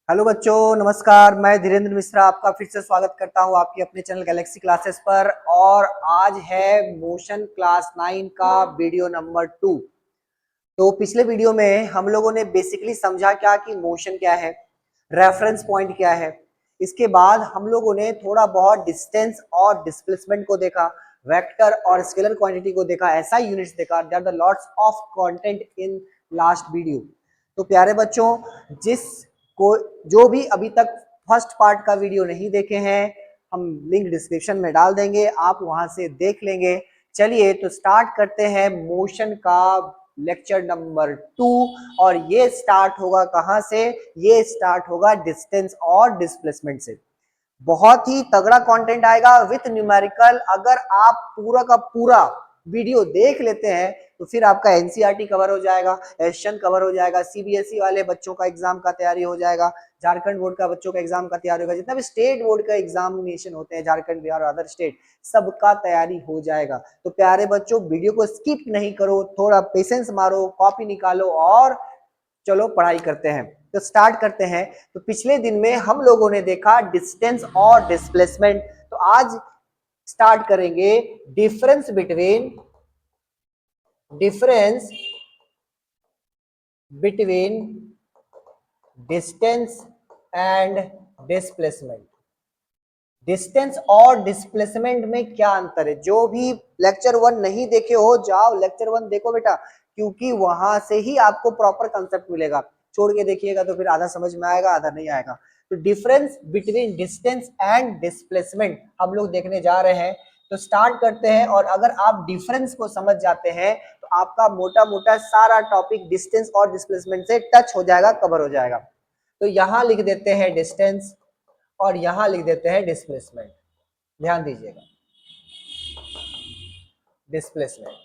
Hello बच्चों, नमस्कार। मैं धीरेन्द्र मिश्रा आपका फिर से स्वागत करता हूं आपके अपने चैनल गैलेक्सी क्लासेस पर। और आज है मोशन क्लास 9 का वीडियो नंबर 2। तो पिछले वीडियो में हम लोगों ने बेसिकली समझा क्या कि मोशन क्या है, रेफरेंस पॉइंट क्या है। इसके बाद हम लोगों ने थोड़ा बहुत डिस्टेंस और डिस्प्लेसमेंट को देखा, वेक्टर और स्केलर क्वांटिटी को देखा, ऐसा यूनिट्स देखा। There are the lots of content in last video. तो प्यारे बच्चों, जिस को जो भी अभी तक फर्स्ट पार्ट का वीडियो नहीं देखे हैं, हम लिंक डिस्क्रिप्शन में डाल देंगे, आप वहां से देख लेंगे। चलिए तो स्टार्ट करते हैं मोशन का लेक्चर नंबर 2। और ये स्टार्ट होगा कहां से? ये स्टार्ट होगा डिस्टेंस और डिस्प्लेसमेंट से। बहुत ही तगड़ा कंटेंट आएगा विथ न्यूमेरिकल। अगर आप पूरा का पूरा वीडियो देख लेते हैं तो फिर आपका एनसीईआरटी कवर हो जाएगा, एशियन कवर हो जाएगा, सीबीएसई वाले बच्चों का एग्जाम का तैयारी हो जाएगा, झारखंड बोर्ड का बच्चों का एग्जाम का तैयारी होगा, जितना भी स्टेट बोर्ड का एग्जामिनेशन होते हैं झारखंड, बिहार और अदर स्टेट, सबका तैयारी हो जाएगा। तो प्यारे बच्चों, वीडियो को स्किप नहीं करो, थोड़ा पेशेंस मारो, कॉपी निकालो और चलो पढ़ाई करते हैं। तो स्टार्ट करते हैं। तो पिछले दिन में हम लोगों ने देखा डिस्टेंस और डिस्प्लेसमेंट। तो आज स्टार्ट करेंगे difference between distance and displacement. Distance और डिस्प्लेसमेंट में क्या अंतर है? जो भी लेक्चर 1 नहीं देखे हो, जाओ लेक्चर 1 देखो बेटा, क्योंकि वहां से ही आपको प्रॉपर कंसेप्ट मिलेगा। छोड़ के देखिएगा तो फिर आधा समझ में आएगा, आधा नहीं आएगा। तो difference between distance and displacement हम लोग देखने जा रहे हैं। तो स्टार्ट करते हैं। और अगर आप डिफरेंस को समझ जाते हैं तो आपका मोटा मोटा सारा टॉपिक डिस्टेंस और डिस्प्लेसमेंट से टच हो जाएगा, कवर हो जाएगा। तो यहां लिख देते हैं डिस्टेंस और यहां लिख देते हैं डिस्प्लेसमेंट। ध्यान दीजिएगा, डिस्प्लेसमेंट।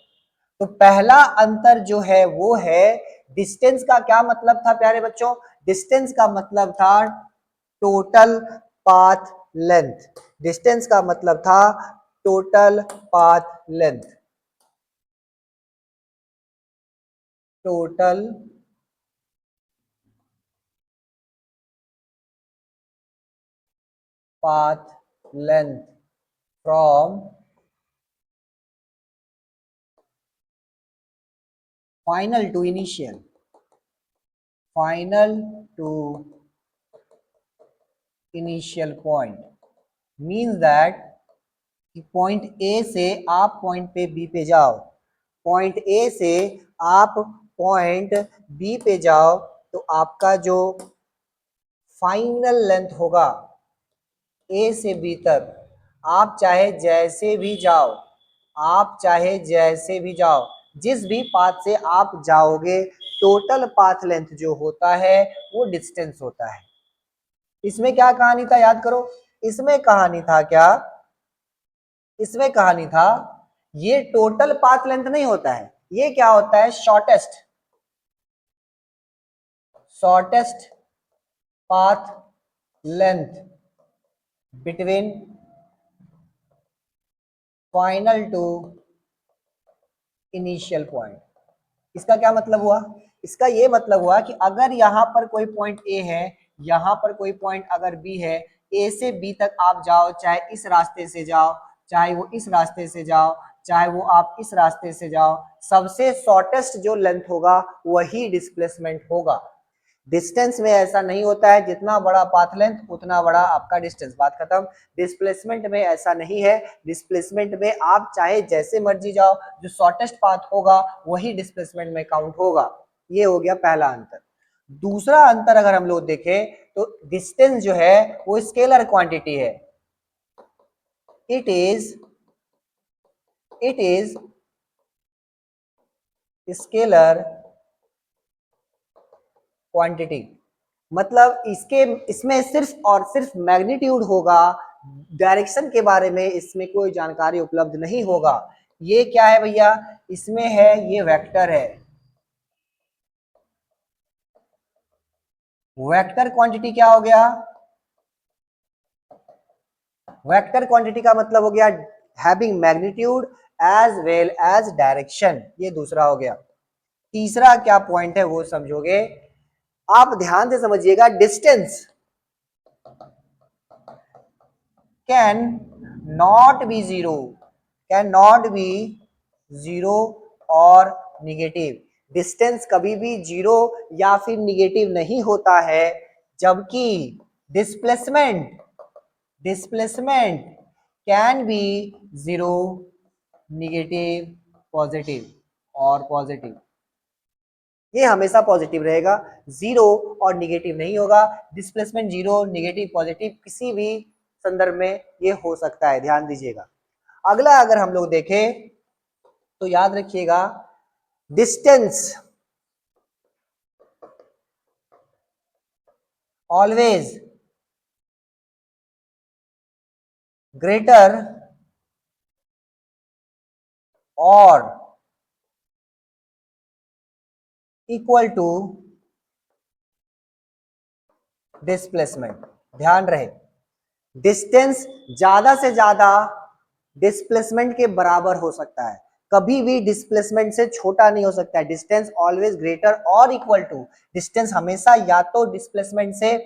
तो पहला अंतर जो है वो है, डिस्टेंस का क्या मतलब था प्यारे बच्चों? डिस्टेंस का मतलब था टोटल पाथ लेंथ। डिस्टेंस का मतलब था total path length. Total path length from final to initial, final to initial point. Means that point A से आप पॉइंट पे बी पे जाओ, पॉइंट ए से आप पॉइंट बी पे जाओ, तो आपका जो फाइनल लेंथ होगा ए से बी तक, आप चाहे जैसे भी जाओ, आप चाहे जैसे भी जाओ, जिस भी पाथ से आप जाओगे, टोटल पाथ लेंथ जो होता है वो डिस्टेंस होता है। इसमें क्या कहानी था याद करो? इसमें कहानी था क्या? इसमें कहानी था, ये टोटल पाथ लेंथ नहीं होता है, ये क्या होता है? Shortest path length between final to initial point. इसका क्या मतलब हुआ? इसका ये मतलब हुआ कि अगर यहां पर कोई पॉइंट ए है, यहां पर कोई पॉइंट अगर बी है, ए से बी तक आप जाओ, चाहे इस रास्ते से जाओ, चाहे वो इस रास्ते से जाओ, चाहे वो आप इस रास्ते से जाओ, सबसे शॉर्टेस्ट जो लेंथ होगा वही डिस्प्लेसमेंट होगा। डिस्टेंस में ऐसा नहीं होता है, जितना बड़ा पाथ लेंथ उतना बड़ा आपका डिस्टेंस, बात खत्म। डिस्प्लेसमेंट में ऐसा नहीं है। डिस्प्लेसमेंट में आप चाहे जैसे मर्जी जाओ, जो शॉर्टेस्ट पाथ होगा वही डिस्प्लेसमेंट में काउंट होगा। ये हो गया पहला अंतर। दूसरा अंतर अगर हम लोग देखें तो डिस्टेंस जो है वो स्केलर क्वांटिटी है। It is scalar quantity. मतलब इसमें सिर्फ और सिर्फ मैग्नीट्यूड होगा, डायरेक्शन के बारे में इसमें कोई जानकारी उपलब्ध नहीं होगा। ये क्या है भैया? इसमें है, ये वेक्टर है। वेक्टर क्वांटिटी क्या हो गया? वेक्टर क्वांटिटी का मतलब हो गया having magnitude as well as direction. ये दूसरा हो गया। तीसरा क्या पॉइंट है वो समझोगे आप, ध्यान से समझिएगा। Distance can not be zero, can not be zero और निगेटिव। डिस्टेंस कभी भी जीरो या फिर निगेटिव नहीं होता है, जबकि displacement displacement can be zero, negative, positive और पॉजिटिव। ये हमेशा पॉजिटिव रहेगा, जीरो और निगेटिव नहीं होगा। डिस्प्लेसमेंट जीरो, निगेटिव, पॉजिटिव किसी भी संदर्भ में ये हो सकता है, ध्यान दीजिएगा। अगला अगर हम लोग देखें तो याद रखिएगा, डिस्टेंस ऑलवेज ग्रेटर और इक्वल टू डिस्प्लेसमेंट। ध्यान रहे, डिस्टेंस ज्यादा से ज्यादा डिस्प्लेसमेंट के बराबर हो सकता है, कभी भी डिस्प्लेसमेंट से छोटा नहीं हो सकता है। डिस्टेंस ऑलवेज ग्रेटर और इक्वल टू, डिस्टेंस हमेशा या तो डिस्प्लेसमेंट से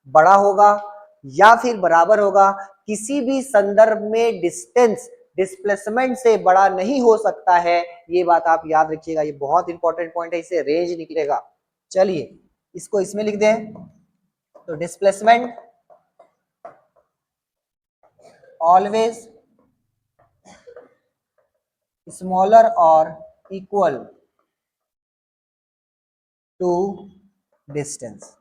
बड़ा होगा या फिर बराबर होगा। किसी भी संदर्भ में डिस्टेंस डिस्प्लेसमेंट से बड़ा नहीं हो सकता है, ये बात आप याद रखिएगा, ये बहुत इंपॉर्टेंट पॉइंट है, इससे रेंज निकलेगा। चलिए इसको इसमें लिख दें, तो डिस्प्लेसमेंट ऑलवेज स्मॉलर और इक्वल टू डिस्टेंस।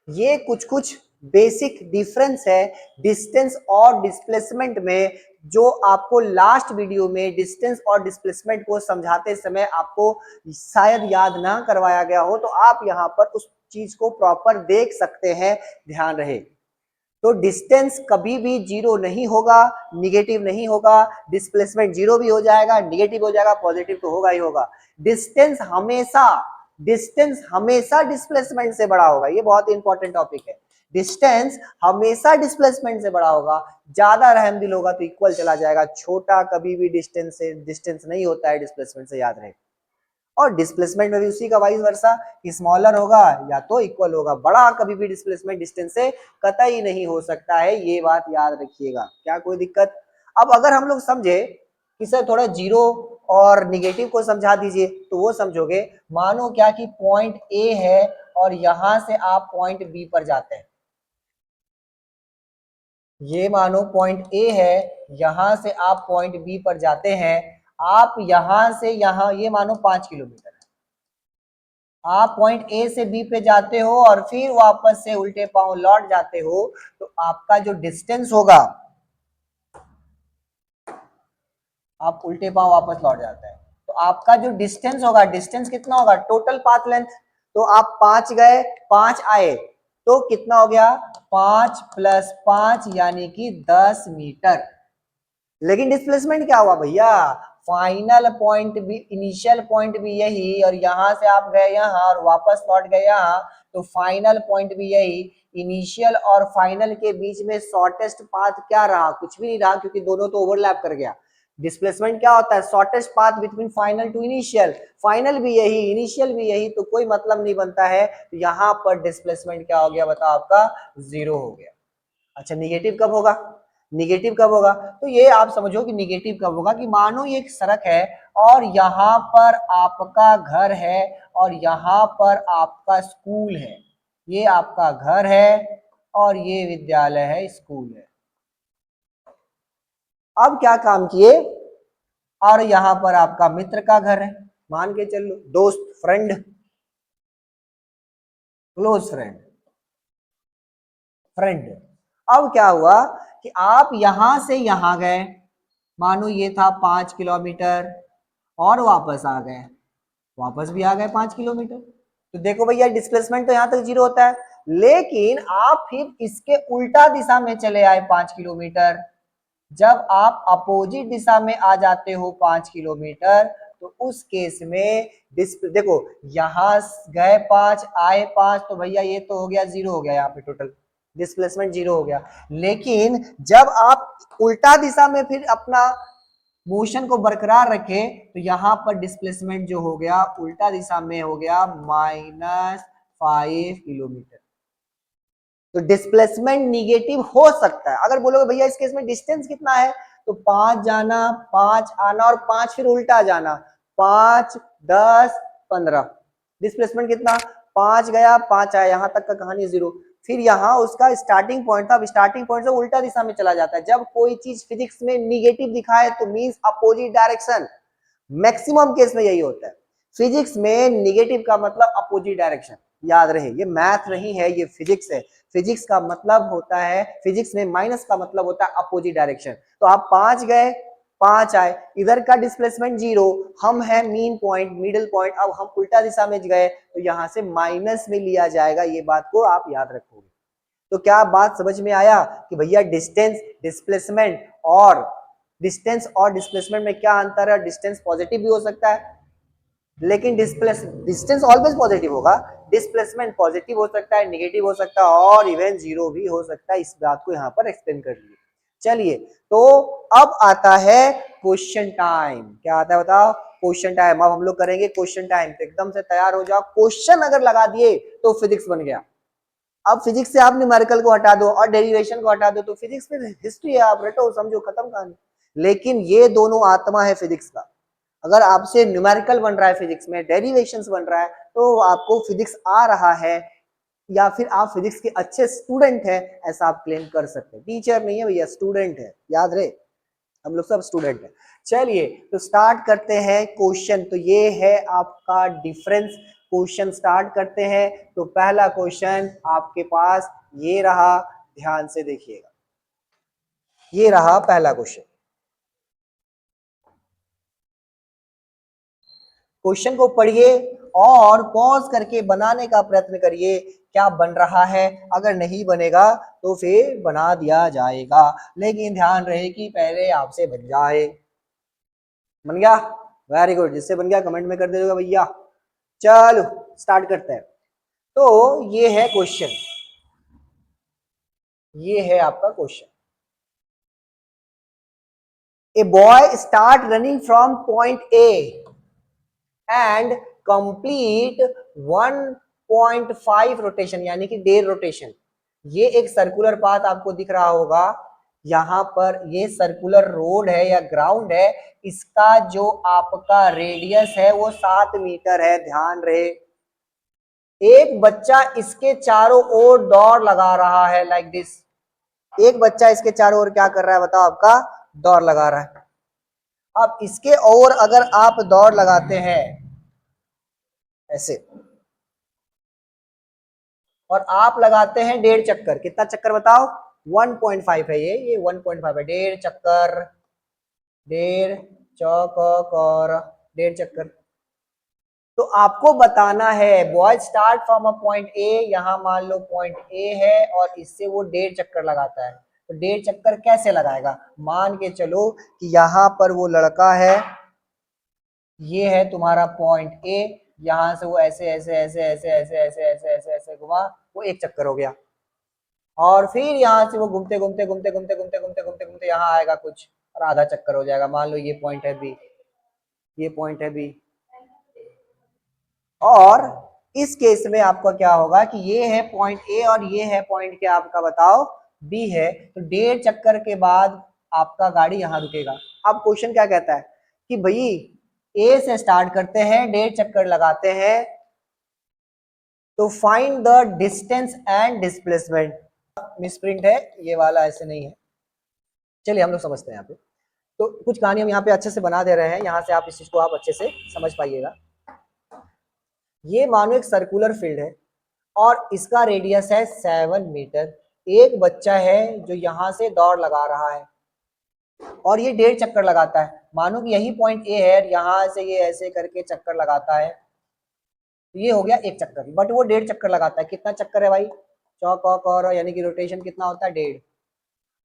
ये कुछ कुछ बेसिक डिफरेंस है डिस्टेंस और डिस्प्लेसमेंट में, जो आपको लास्ट वीडियो में डिस्टेंस और डिस्प्लेसमेंट को समझाते समय आपको शायद याद ना करवाया गया हो, तो आप यहां पर उस चीज को प्रॉपर देख सकते हैं, ध्यान रहे। तो डिस्टेंस कभी भी जीरो नहीं होगा, निगेटिव नहीं होगा। डिस्प्लेसमेंट जीरो भी हो जाएगा, निगेटिव हो जाएगा, पॉजिटिव तो होगा ही होगा। डिस्टेंस हमेशा डिस्प्लेसमेंट से बड़ा होगा, ये बहुत इंपॉर्टेंट टॉपिक है। डिस्टेंस हमेशा डिस्प्लेसमेंट से बड़ा होगा, ज्यादा रहम दिल होगा तो इक्वल चला जाएगा, छोटा कभी भी डिस्टेंस नहीं होता है डिस्प्लेसमेंट से, याद रहे। और डिस्प्लेसमेंट में भी उसी का वाइस वर्सा, स्मॉलर होगा या तो इक्वल होगा, बड़ा कभी भी डिस्प्लेसमेंट डिस्टेंस से कतई नहीं हो सकता है, ये बात याद रखिएगा। क्या कोई दिक्कत? अब अगर हम लोग समझे कि सर थोड़ा जीरो और निगेटिव को समझा दीजिए, तो वो समझोगे। मानो क्या कि पॉइंट ए है और यहां से आप पॉइंट बी पर जाते हैं, ये मानो पॉइंट ए है, यहां से आप पॉइंट बी पर जाते हैं। आप यहां से यहां, ये मानो 5 किलोमीटर है, आप पॉइंट ए से बी पे जाते हो और फिर वापस से उल्टे पांव लौट जाते हो, तो आपका जो डिस्टेंस होगा, आप उल्टे पांव वापस लौट जाते हैं, तो आपका जो डिस्टेंस होगा, डिस्टेंस कितना होगा, टोटल पाथ लेंथ। तो आप 5 गए 5 आए, तो कितना हो गया, 5 + 5 यानी कि 10 मीटर। लेकिन डिस्प्लेसमेंट क्या हुआ भैया, फाइनल पॉइंट भी, इनिशियल पॉइंट भी यही, और यहां से आप गए यहां और वापस लौट गए यहां, तो फाइनल पॉइंट भी यही। इनिशियल और फाइनल के बीच में शॉर्टेस्ट पाथ क्या रहा, कुछ भी नहीं रहा, क्योंकि दोनों तो ओवरलैप कर गया। डिस्प्लेसमेंट क्या होता है, shortest path between final to initial, final भी यही, इनिशियल भी यही, तो कोई मतलब नहीं बनता है। तो यहाँ पर डिस्प्लेसमेंट क्या हो गया, बताओ, आपका जीरो हो गया। अच्छा, निगेटिव कब होगा, निगेटिव कब होगा, तो ये आप समझो कि निगेटिव कब होगा, कि मानो ये एक सड़क है और यहाँ पर आपका घर है और यहाँ पर आपका स्कूल है, ये आपका घर है और ये विद्यालय है, स्कूल है। अब क्या काम किए, और यहाँ पर आपका मित्र का घर है, मान के चलो, दोस्त, फ्रेंड, क्लोज फ्रेंड, फ्रेंड। अब क्या हुआ कि आप यहां से यहां गए, मानो ये था 5 किलोमीटर, और वापस आ गए, वापस भी आ गए 5 किलोमीटर। तो देखो भैया, डिस्प्लेसमेंट तो यहां तक जीरो होता है, लेकिन आप फिर इसके उल्टा दिशा में चले आए 5 किलोमीटर। जब आप अपोजिट दिशा में आ जाते हो 5 किलोमीटर, तो उस केस में देखो, यहां गए 5 आए 5, तो भैया ये तो हो गया जीरो, हो गया यहाँ पे टोटल डिस्प्लेसमेंट जीरो हो गया। लेकिन जब आप उल्टा दिशा में फिर अपना मोशन को बरकरार रखे, तो यहां पर डिस्प्लेसमेंट जो हो गया उल्टा दिशा में हो गया -5 किलोमीटर। तो डिस्प्लेसमेंट निगेटिव हो सकता है। अगर बोलोगे भैया इस केस में डिस्टेंस कितना है, तो 5 जाना 5 आना और 5 फिर उल्टा जाना, 5 10 15। डिस्प्लेसमेंट कितना, 5 गया 5 आया, यहां तक का कहानी जीरो। फिर यहाँ उसका स्टार्टिंग पॉइंट था, अब स्टार्टिंग पॉइंट से उल्टा दिशा में चला जाता है। जब कोई चीज फिजिक्स में निगेटिव दिखाए तो means opposite direction, maximum case में यही होता है। फिजिक्स में निगेटिव का मतलब अपोजिट डायरेक्शन, याद रहे, ये मैथ नहीं है, ये फिजिक्स है। फिजिक्स का मतलब होता है, फिजिक्स में माइनस का मतलब होता है अपोजिट डायरेक्शन। तो आप 5 गए 5 आए, इधर का डिस्प्लेसमेंट जीरो, हम है मीन पॉइंट मिडिल पॉइंट, अब हम उल्टा दिशा में गए तो यहां से माइनस में लिया जाएगा, ये बात को आप याद रखोगे। तो क्या बात समझ में आया कि भैया डिस्टेंस और डिस्प्लेसमेंट में क्या अंतर है। डिस्टेंस पॉजिटिव भी हो सकता है, लेकिन डिस्टेंस ऑलवेज पॉजिटिव होगा, डिस्प्लेसमेंट पॉजिटिव हो सकता है, नेगेटिव हो सकता है और इवन जीरो भी हो सकता है। इस बात को यहाँ पर एक्सप्लेन कर लिए। चलिए, तो अब आता है क्वेश्चन टाइम। क्या आता है बताओ, क्वेश्चन टाइम। अब हम लोग करेंगे क्वेश्चन टाइम, तो एकदम से तैयार हो जाओ। क्वेश्चन अगर लगा दिए तो फिजिक्स बन गया। अब फिजिक्स से आप न्यूमेरिकल को हटा दो और डेरिवेशन को हटा दो, तो फिजिक्स में हिस्ट्री है, आप रटो समझो खत्म कहानी। लेकिन ये दोनों आत्मा है फिजिक्स का। अगर आपसे न्यूमेरिकल बन रहा है फिजिक्स में, डेरिवेशंस बन रहा है, तो आपको फिजिक्स आ रहा है या फिर आप फिजिक्स के अच्छे स्टूडेंट हैं, ऐसा आप क्लेम कर सकते हैं। टीचर नहीं है भैया, स्टूडेंट है, याद रहे, हम लोग सब स्टूडेंट हैं। चलिए, तो स्टार्ट करते हैं क्वेश्चन। तो ये है आपका डिफरेंस। क्वेश्चन स्टार्ट करते हैं। तो पहला क्वेश्चन आपके पास ये रहा, ध्यान से देखिएगा, ये रहा पहला क्वेश्चन। क्वेश्चन को पढ़िए और पॉज करके बनाने का प्रयत्न करिए, क्या बन रहा है। अगर नहीं बनेगा तो फिर बना दिया जाएगा, लेकिन ध्यान रहे कि पहले आपसे बन जाए। बन गया, वेरी गुड। जिससे बन गया कमेंट में कर दीजिएगा भैया। चलो स्टार्ट करते हैं। तो ये है क्वेश्चन, ये है आपका question. A boy start running from point A and complete 1.5 rotation, यानी कि 1.5 रोटेशन। ये एक सर्कुलर पाथ आपको दिख रहा होगा। यहां पर ये सर्कुलर रोड है या ग्राउंड है, इसका जो आपका रेडियस है वो 7 मीटर है। ध्यान रहे, एक बच्चा इसके चारों ओर दौड़ लगा रहा है, लाइक दिस। एक बच्चा इसके चारों ओर क्या कर रहा है बताओ, आपका दौड़ लगा रहा है। अब इसके ओर अगर आप दौड़ लगाते हैं ऐसे, और आप लगाते हैं 1.5 चक्कर, कितना चक्कर बताओ, 1.5 है ये 1.5 है। 1.5 चक्कर, 1.5 चौक और 1.5 चक्कर। तो आपको बताना है, boy start from a point A, यहां मान लो पॉइंट ए है और इससे वो 1.5 चक्कर लगाता है। तो 1.5 चक्कर कैसे लगाएगा, मान के चलो कि यहां पर वो लड़का है, ये है तुम्हारा पॉइंट ए, यहां से वो ऐसे ऐसे ऐसे ऐसे ऐसे ऐसे ऐसे ऐसे ऐसे घुमा, वो 1 चक्कर हो गया। और फिर यहाँ से वो घूमते घूमते घूमते घूमते घूमते घूमते घूमते घूमते यहाँ आएगा कुछ, और आधा चक्कर हो जाएगा। मान लो ये पॉइंट है बी, ये पॉइंट है बी। और इस केस में आपका क्या होगा कि ये है पॉइंट ए और ये है पॉइंट क्या आपका बताओ, बी है। तो 1.5 चक्कर के बाद आपका गाड़ी यहाँ रुकेगा। अब क्वेश्चन क्या कहता है कि भाई ए से स्टार्ट करते हैं, 1.5 चक्कर लगाते हैं, तो find the distance and displacement. Misprint है ये वाला, ऐसे नहीं है। चलिए हम लोग समझते हैं यहाँ पे। तो कुछ कहानी हम यहाँ पे अच्छे से बना दे रहे हैं, यहाँ से आप इस चीज को आप अच्छे से समझ पाइएगा। ये मानो एक सर्कुलर फील्ड है और इसका रेडियस है 7 मीटर। एक बच्चा है जो यहाँ से दौड़ लगा रहा है और ये 1.5 चक्कर लगाता है। मानो कि यही पॉइंट ए है, यहाँ से ये ऐसे करके चक्कर लगाता है, तो ये हो गया 1 चक्कर। बट वो 1.5 चक्कर लगाता है। कितना चक्कर है भाई, चौक और, यानी कि रोटेशन कितना होता है, 1.5।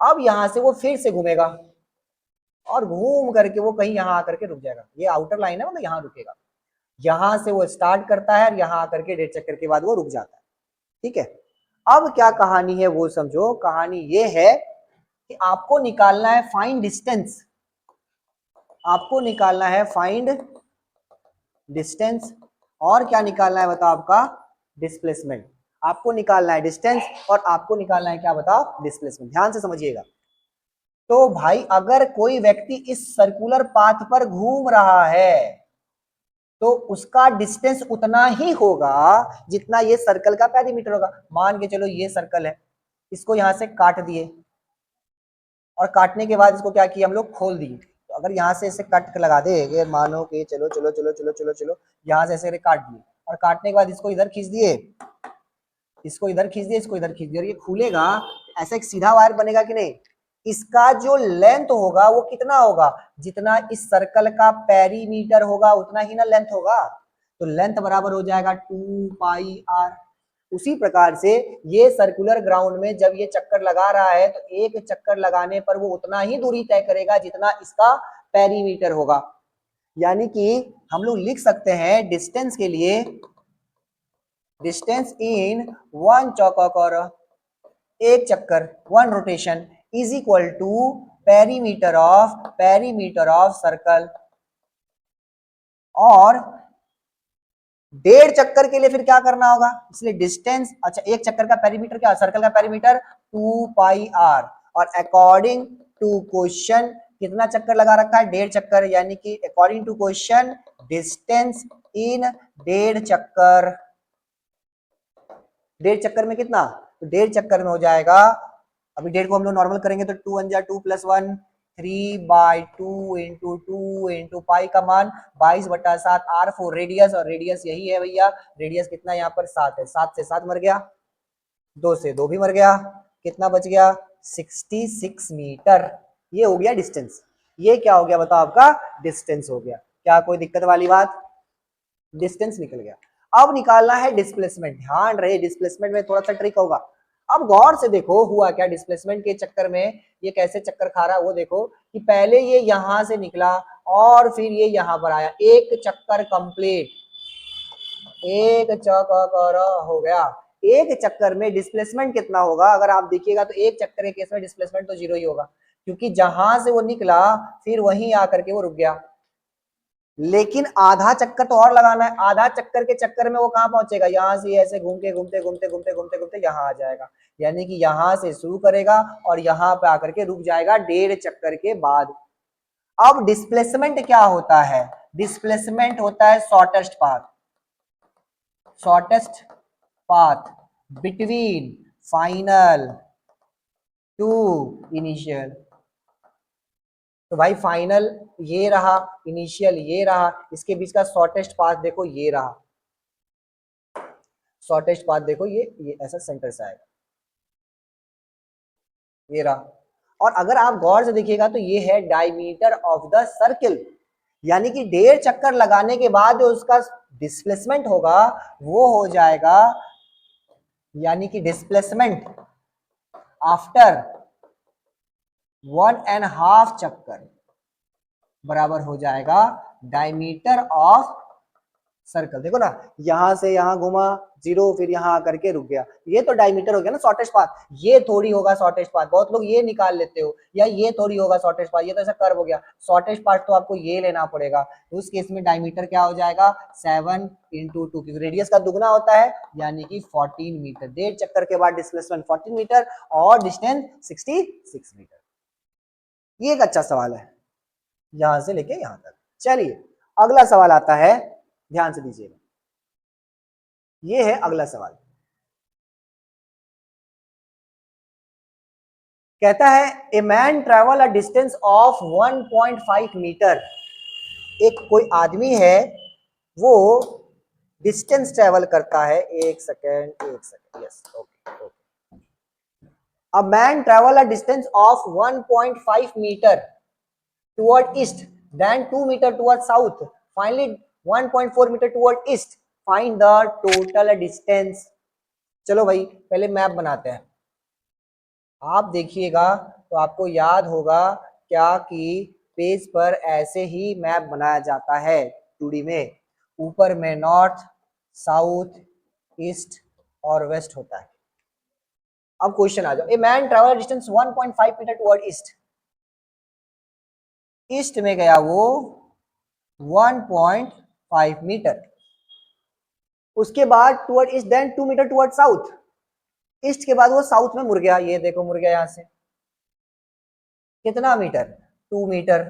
अब यहाँ से वो फिर से घूमेगा और घूम करके वो कहीं यहाँ आकर के रुक जाएगा। ये आउटर लाइन है, मतलब यहाँ रुकेगा। यहां से वो स्टार्ट करता है और यहाँ आकर के 1.5 चक्कर के बाद वो रुक जाता है। ठीक है, अब क्या कहानी है वो समझो। कहानी ये है कि आपको निकालना है फाइंड डिस्टेंस, आपको निकालना है फाइंड डिस्टेंस, और क्या निकालना है बताओ, आपका डिस्प्लेसमेंट। आपको निकालना है डिस्टेंस और आपको निकालना है क्या बताओ, डिस्प्लेसमेंट। ध्यान से समझिएगा। तो भाई अगर कोई व्यक्ति इस सर्कुलर पाथ पर घूम रहा है तो उसका डिस्टेंस उतना ही होगा जितना ये सर्कल का पेरीमीटर होगा। मान के चलो ये सर्कल है, इसको यहां से काट दिए और काटने के बाद इसको क्या किया हम लोग, खोल दिए। तो अगर यहाँ से ऐसे कट लगा दे, मानो कि चलो चलो चलो चलो चलो चलो यहाँ से ऐसे काट दिए और काटने के बाद इसको इधर खींच दिए, इसको इधर खींच दिए, इसको इधर खींच दिए और ये खुलेगा, ऐसा एक सीधा वायर बनेगा कि नहीं। इसका जो लेंथ होगा वो कितना होगा, जितना इस सर्कल का पेरीमीटर होगा उतना ही ना लेंथ होगा। तो लेंथ बराबर हो जाएगा 2πr। उसी प्रकार से ये सर्कुलर ग्राउंड में जब ये चक्कर लगा रहा है तो एक चक्कर लगाने पर वो उतना ही दूरी तय करेगा जितना इसका पेरीमीटर होगा। यानी कि हम लोग लिख सकते हैं डिस्टेंस के लिए, डिस्टेंस इन वन चौकोर, एक चक्कर, one rotation is equal to perimeter of circle. और डेढ़ चक्कर के लिए फिर क्या करना होगा, इसलिए डिस्टेंस, अच्छा एक चक्कर का पेरीमीटर क्या, सर्कल का पेरीमीटर 2πr। और अकॉर्डिंग टू क्वेश्चन कितना चक्कर लगा रखा है, डेढ़ चक्कर। यानी कि according to question distance in डेढ़ चक्कर, डेढ़ चक्कर में कितना, तो डेढ़ चक्कर में हो जाएगा, अभी डेढ़ को हम लोग नॉर्मल करेंगे तो 2 1 जा 2 + 1 3/2 × 2 × पाई का मान 22/7 r4 रेडियस, और रेडियस यही है भैया, रेडियस कितना यहाँ पर 7 है, 7 से 7 मर गया, 2 से 2 भी मर गया, कितना बच गया 66 मीटर। ये हो गया डिस्टेंस। ये क्या हो गया बताओ, आपका डिस्टेंस हो गया। क्या कोई दिक्कत वाली बात, डिस्टेंस निकल गया। अब निकालना है डिस्प्लेसमेंट। ध्यान रहे डिस्प्लेसमेंट में थोड़ा सा ट्रिक होगा। अब गौर से देखो हुआ क्या डिस्प्लेसमेंट के चक्कर में, ये कैसे चक्कर खा रहा है वो देखो कि पहले ये यहां से निकला और फिर ये यहां पर आया, एक चक्कर कंप्लीट, एक चक्कर हो गया। एक चक्कर में डिस्प्लेसमेंट कितना होगा, अगर आप देखिएगा तो एक चक्कर के केस में डिस्प्लेसमेंट तो 0 ही होगा, क्योंकि जहां से वो निकला फिर वहीं आकर के वो रुक गया। लेकिन आधा चक्कर तो और लगाना है, आधा चक्कर के चक्कर में वो कहां पहुंचेगा, यहां से ऐसे घूम के घूमते घूमते घूमते घूमते घूमते यहां आ जाएगा। यानी कि यहां से शुरू करेगा और यहां पे आकर के रुक जाएगा डेढ़ चक्कर के बाद। अब डिस्प्लेसमेंट क्या होता है, डिस्प्लेसमेंट होता है shortest path, shortest path between final to initial. तो भाई फाइनल ये रहा, इनिशियल ये रहा, इसके बीच का शॉर्टेस्ट पाथ देखो ये रहा, शॉर्टेस्ट पाथ देखो ये ऐसा सेंटर से आएगा, ये रहा। और अगर आप गौर से देखिएगा तो ये है डायमीटर ऑफ द सर्किल, यानी कि डेढ़ चक्कर लगाने के बाद जो उसका डिस्प्लेसमेंट होगा वो हो जाएगा, यानी कि डिस्प्लेसमेंट आफ्टर 1.5 चक्कर बराबर हो जाएगा डायमीटर ऑफ सर्कल। देखो ना यहां से यहां घुमा 0, फिर यहां आकर के रुक गया, ये तो डायमीटर हो गया ना शॉर्टेस्ट पाथ। ये थोड़ी होगा शॉर्टेस्ट पाथ, बहुत लोग ये निकाल लेते हो, या ये थोड़ी होगा शॉर्टेस्ट पाथ, ये तो ऐसा कर्व हो गया। शॉर्टेस्ट पाथ तो आपको ये लेना पड़ेगा। तो उस केस में डायमीटर क्या हो जाएगा 7 × 2, क्योंकि रेडियस का दुगना होता है, यानी कि 14 मीटर। डेढ़ चक्कर के बाद डिस्प्लेसमेंट 14 मीटर और डिस्टेंस 66 मीटर। ये एक अच्छा सवाल है यहां से लेके यहां तक। चलिए अगला सवाल आता है, ध्यान से दीजिएगा, ये है अगला सवाल। कहता है a man travel a distance of 1.5 metre. एक कोई आदमी है वो डिस्टेंस ट्रेवल करता है, एक second yes okay. A man travel a distance of 1.5 metre toward east, then 2 meter toward south, finally 1.4 meter toward east, find the total distance। चलो भाई पहले मैप बनाते हैं। आप देखिएगा तो आपको याद होगा क्या कि पेज पर ऐसे ही मैप बनाया जाता है 2D में, ऊपर में नॉर्थ साउथ ईस्ट और वेस्ट होता है। अब क्वेश्चन आ जाओ, a man travel distance 1.5 metre toward east, east में गया वो 1.5 मीटर, उसके बाद toward east, then 2 metre toward south, east के बाद वो साउथ में मुड़ गया, ये देखो मुड़ गया यहां से, कितना metre, 2 metre,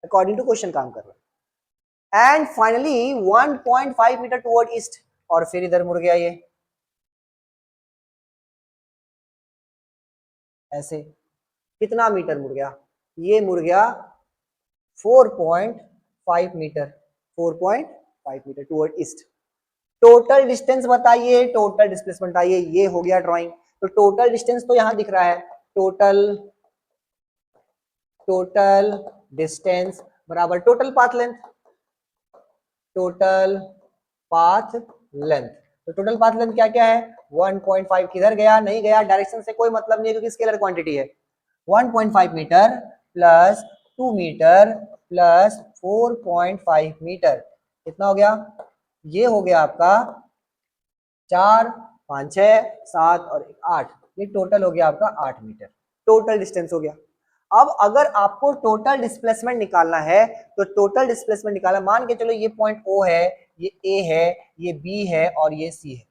according to question काम कर रहा है। And finally 1.5 metre toward east, और फिर इधर मुड़ गया ये ऐसे, कितना मीटर मुड़ गया, ये मुड़ गया 4.5 metre, 4.5 metre toward east. Total distance बताइए, टोटल डिस्प्लेसमेंट बताइए, ये हो गया ड्राइंग। तो टोटल डिस्टेंस तो यहां दिख रहा है, टोटल टोटल डिस्टेंस बराबर total path length, total path length. तो टोटल पाथ लेंथ क्या क्या है, 1.5, किधर गया, नहीं गया, डायरेक्शन से कोई मतलब नहीं है क्योंकि स्केलर क्वांटिटी है। 1.5 metre plus 2 metre plus 4.5 metre, कितना हो गया, ये हो गया आपका 4, 5, 6, 7 और 8, ये टोटल हो गया आपका 8 मीटर, टोटल डिस्टेंस हो गया। अब अगर आपको टोटल डिस्प्लेसमेंट निकालना है तो टोटल डिस्प्लेसमेंट निकालना, मान के चलो ये पॉइंट O है, ये A है, ये B है और ये C है।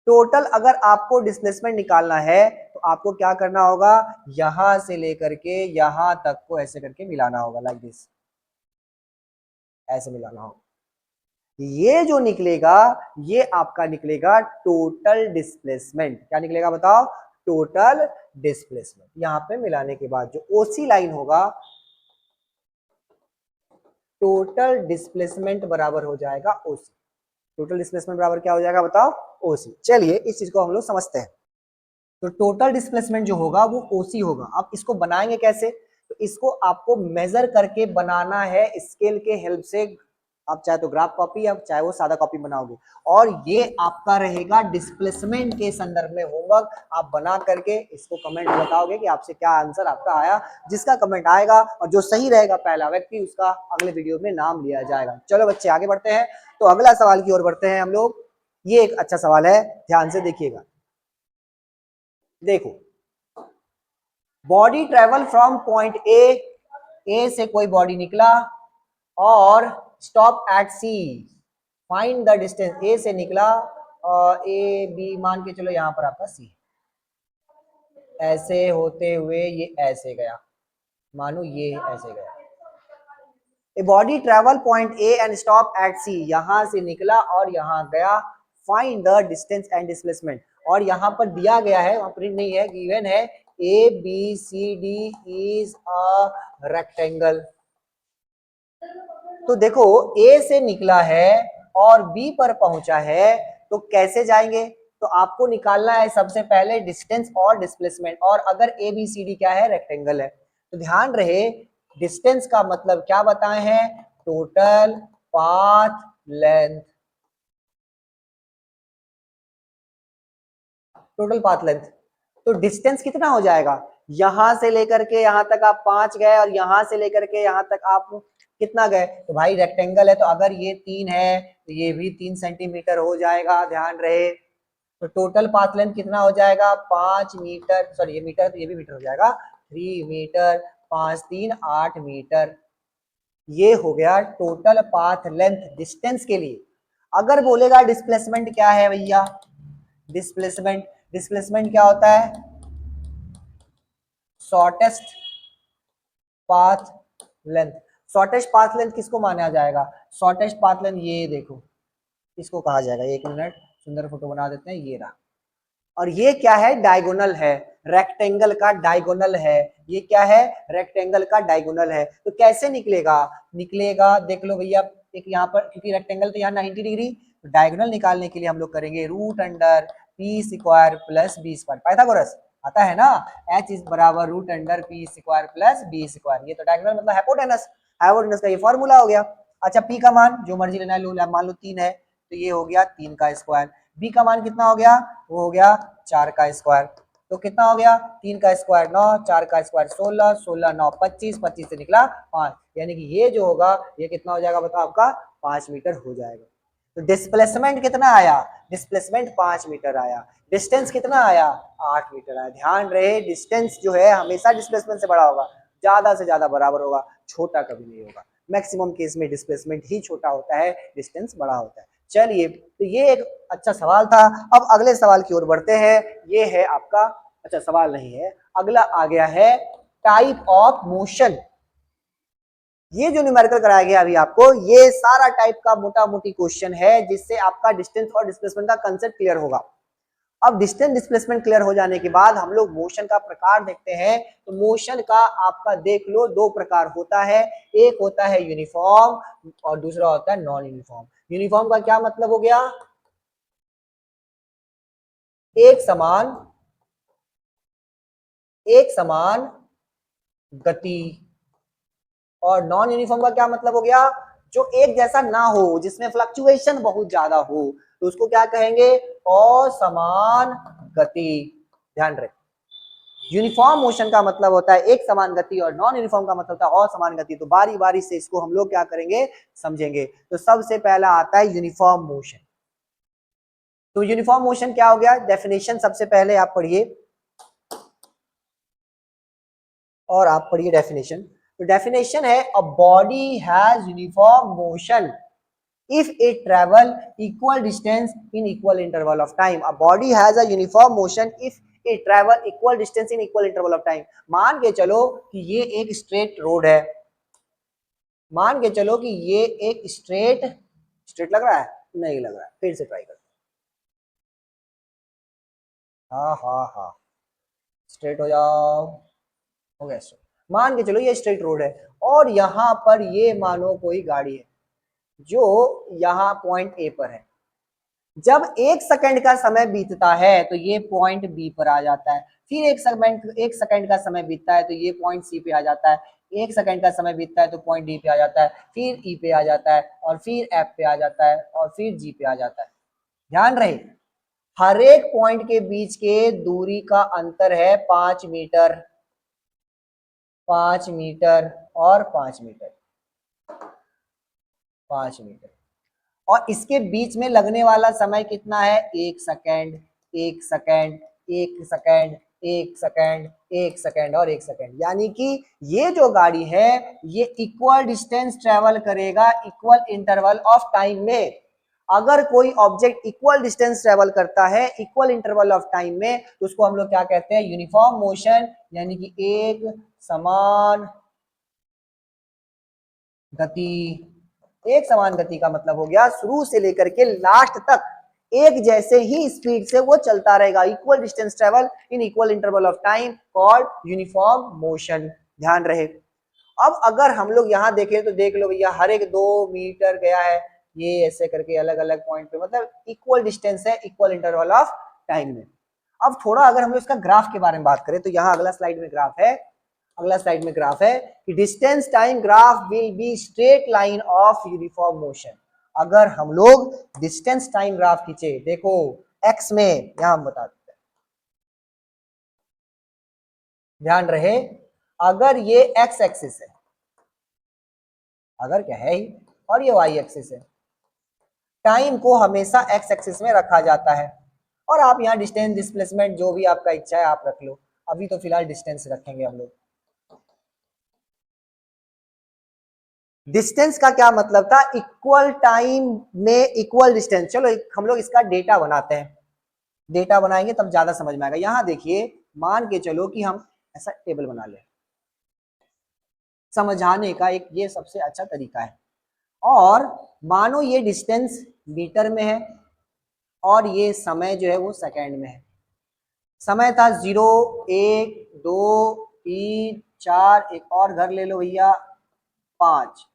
टोटल अगर आपको डिस्प्लेसमेंट निकालना है तो आपको क्या करना होगा, यहां से लेकर के यहां तक को ऐसे करके मिलाना होगा, लाइक दिस, ऐसे मिलाना होगा। ये जो निकलेगा ये आपका निकलेगा टोटल डिस्प्लेसमेंट। क्या निकलेगा बताओ, टोटल डिस्प्लेसमेंट। यहां पे मिलाने के बाद जो ओसी लाइन होगा, टोटल डिस्प्लेसमेंट बराबर हो जाएगा ओसी। टोटल डिस्प्लेसमेंट बराबर क्या हो जाएगा बताओ, ओसी। चलिए इस चीज को हम लोग समझते हैं। तो टोटल डिस्प्लेसमेंट जो होगा वो ओसी होगा। अब इसको बनाएंगे कैसे, तो इसको आपको मेजर करके बनाना है स्केल के हेल्प से। आप चाहे तो ग्राफ कॉपी या चाहे वो सादा कॉपी बनाओगे, और ये आपका रहेगा डिस्प्लेसमेंट के संदर्भ में होमवर्क। आप बना करके इसको कमेंट में बताओगे कि आपसे क्या आंसर आपका आया। जिसका कमेंट आएगा और जो सही रहेगा पहला व्यक्ति, उसका अगले वीडियो में नाम लिया जाएगा। चलो बच्चे आगे बढ़ते हैं, तो अगला सवाल की ओर बढ़ते हैं हम लोग। ये एक अच्छा सवाल है, ध्यान से देखिएगा। देखो, body travel from point A से कोई बॉडी निकला और stop at C, find the distance. A से निकला और ए बी मान के चलो यहां पर आपका सी, ऐसे होते हुए ये ऐसे गया, मानो ये ऐसे गया। A body travel point A and stop at C, यहां से निकला और यहां गया, find the distance and displacement. और यहां पर दिया गया है, वहां प्रिंट नहीं है, गिवन है A B C D is a rectangle. तो देखो ए से निकला है और बी पर पहुंचा है, तो कैसे जाएंगे, तो आपको निकालना है सबसे पहले डिस्टेंस और डिस्प्लेसमेंट। और अगर ए बी सी डी क्या है, रेक्टेंगल है, तो ध्यान रहे डिस्टेंस का मतलब क्या बताए हैं, total path length, total path length. तो डिस्टेंस कितना हो जाएगा, यहां से लेकर के यहां तक आप 5 गए और यहां से लेकर के यहां तक आप कितना गए, तो भाई रेक्टेंगल है तो अगर ये 3 है तो ये भी 3 सेंटीमीटर हो जाएगा, ध्यान रहे। तो टोटल पाथ लेंथ कितना हो जाएगा, 5 मीटर, सॉरी ये मीटर तो ये भी मीटर हो जाएगा, 3 मीटर, 5 3 8 मीटर। ये हो गया टोटल पाथ लेंथ डिस्टेंस के लिए। अगर बोलेगा डिस्प्लेसमेंट क्या है भैया, डिस्प्लेसमेंट, डिस्प्लेसमेंट क्या होता है, shortest path length. Shortest path length किसको माना जाएगा, शॉर्टेस्ट पाथ लेंथ ये देखो इसको कहा जाएगा, एक मिनट सुंदर फोटो बना देते हैं, ये रहा। और ये क्या है, डायगोनल है, रेक्टेंगल का डायगोनल है। ये क्या है, रेक्टेंगल का डायगोनल है। तो कैसे निकलेगा, निकलेगा देख लो भैया, एक यहाँ पर क्योंकि रेक्टेंगल तो यहाँ 90 डिग्री, तो डायगोनल निकालने के लिए हम लोग करेंगे root under P square plus B square, Pythagoras आता है ना, एच इज बराबर root under P square plus B square. ये तो डायगोनल मतलब हाइपोटेनस, हाइपोटेनस का ये फॉर्मूला हो गया। अच्छा पी का मान जो मर्जी लेना है, मान लो 3 है तो ये हो गया 3 का स्क्वायर। बी का मान कितना हो गया, वो हो गया 4 का स्क्वायर। तो कितना हो गया, 3 का स्क्वायर 9, 4 का स्क्वायर 16, 16 9 25, 25 से निकला 5, यानी कि ये जो होगा ये कितना हो जाएगा बताओ, आपका 5 मीटर हो जाएगा। तो डिस्प्लेसमेंट कितना आया, डिस्प्लेसमेंट 5 मीटर आया। डिस्टेंस कितना आया, 8 मीटर आया। ध्यान रहे डिस्टेंस जो है हमेशा डिस्प्लेसमेंट से बड़ा होगा, ज्यादा से ज्यादा बराबर होगा, छोटा कभी नहीं होगा। मैक्सिमम केस में डिस्प्लेसमेंट ही छोटा होता है, डिस्टेंस बड़ा होता है। चलिए, तो ये एक अच्छा सवाल था। अब अगले सवाल की ओर बढ़ते हैं। ये है आपका, अच्छा सवाल नहीं है, अगला आ गया है टाइप ऑफ मोशन। ये जो न्यूमेरिकल कराया गया अभी आपको, ये सारा टाइप का मोटा मोटी क्वेश्चन है, जिससे आपका डिस्टेंस और डिस्प्लेसमेंट का कंसेप्ट क्लियर होगा। अब डिस्टेंस डिस्प्लेसमेंट क्लियर हो जाने के बाद हम लोग मोशन का प्रकार देखते हैं। तो मोशन का आपका देख लो दो प्रकार होता है, एक होता है यूनिफॉर्म और दूसरा होता है नॉन यूनिफॉर्म। यूनिफॉर्म का क्या मतलब हो गया? एक समान, एक समान गति। और नॉन यूनिफॉर्म का क्या मतलब हो गया? जो एक जैसा ना हो, जिसमें फ्लक्चुएशन बहुत ज्यादा हो, तो उसको क्या कहेंगे? असमान गति। ध्यान रखें, यूनिफॉर्म मोशन का मतलब होता है एक समान गति और नॉन यूनिफॉर्म का मतलब होता है असमान गति। तो बारी बारी से इसको हम लोग क्या करेंगे, समझेंगे। तो सबसे पहला आता है यूनिफॉर्म मोशन। तो यूनिफॉर्म मोशन क्या हो गया? डेफिनेशन सबसे पहले आप पढ़िए, और आप पढ़िए डेफिनेशन। तो डेफिनेशन है a body has uniform motion if it travel equal distance in equal interval of time. A body has a uniform motion if it travel equal distance in equal interval of time. मान के चलो कि ये एक straight road है, मान के चलो कि ये एक स्ट्रेट, स्ट्रेट लग रहा है? नहीं लग रहा है, फिर से ट्राई करते हैं। हाँ हाँ हाँ, स्ट्रेट हो जाओ, हो गया स्ट्रेट। मान के चलो ये स्ट्रेट रोड है, और यहाँ पर ये मानो कोई गाड़ी है जो यहाँ पॉइंट ए पर है। जब एक सेकंड का समय बीतता है तो ये पॉइंट बी पर आ जाता है, फिर एक सेकंड का समय बीतता है तो ये पॉइंट सी पे आ जाता है, एक सेकंड का समय बीतता है तो पॉइंट डी पे आ जाता है, फिर ई पे आ जाता है, और फिर एफ पे आ जाता है, और फिर जी पे आ जाता है। ध्यान रहे, हर एक पॉइंट के बीच के दूरी का अंतर है 5 मीटर, 5 मीटर और 5 मीटर, 5 मीटर। और इसके बीच में लगने वाला समय कितना है? 1 second, 1 second, 1 second, 1 second, 1 second और 1 सेकेंड। यानी कि ये जो गाड़ी है ये इक्वल डिस्टेंस ट्रेवल करेगा इक्वल इंटरवल ऑफ टाइम में। अगर कोई ऑब्जेक्ट इक्वल डिस्टेंस ट्रेवल करता है इक्वल इंटरवल ऑफ टाइम में, तो उसको हम लोग क्या कहते हैं? यूनिफॉर्म मोशन, यानी कि एक समान गति। एक समान गति का मतलब हो गया शुरू से लेकर के लास्ट तक एक जैसे ही स्पीड से वो चलता रहेगा, equal distance travel in equal interval of time, called uniform motion. ध्यान रहे। अब अगर हम लोग यहाँ देखें तो देख लो भैया, हर एक 2 मीटर गया है, ये ऐसे करके अलग अलग पॉइंट पे, मतलब इक्वल डिस्टेंस है इक्वल इंटरवल ऑफ टाइम में। अब थोड़ा अगर हम लोग इसका ग्राफ के बारे में बात करें तो यहाँ अगला स्लाइड में ग्राफ है, अगला स्लाइड में ग्राफ है कि distance time graph will be straight line of uniform motion. अगर हम लोग डिस्टेंस टाइम ग्राफ खींचे, देखो एक्स में, यहां हम बता देते हैं, ध्यान रहे, अगर ये एक्स एक्सिस है, अगर क्या है ही, और ये वाई एक्सिस है, टाइम को हमेशा एक्स एक्सिस में रखा जाता है। और आप यहाँ डिस्टेंस डिस्प्लेसमेंट जो भी आपका इच्छा है आप रख लो, अभी तो फिलहाल डिस्टेंस रखेंगे हम लोग। डिस्टेंस का क्या मतलब था? इक्वल टाइम में इक्वल डिस्टेंस। चलो हम लोग इसका डेटा बनाते हैं, डेटा बनाएंगे तब ज्यादा समझ में आएगा। यहां देखिए, मान के चलो कि हम ऐसा टेबल बना ले, समझाने का एक ये सबसे अच्छा तरीका है। और मानो ये डिस्टेंस मीटर में है और ये समय जो है वो सेकंड में है। समय था 0, 1, 2, 3, 4, एक और घर ले लो भैया 5।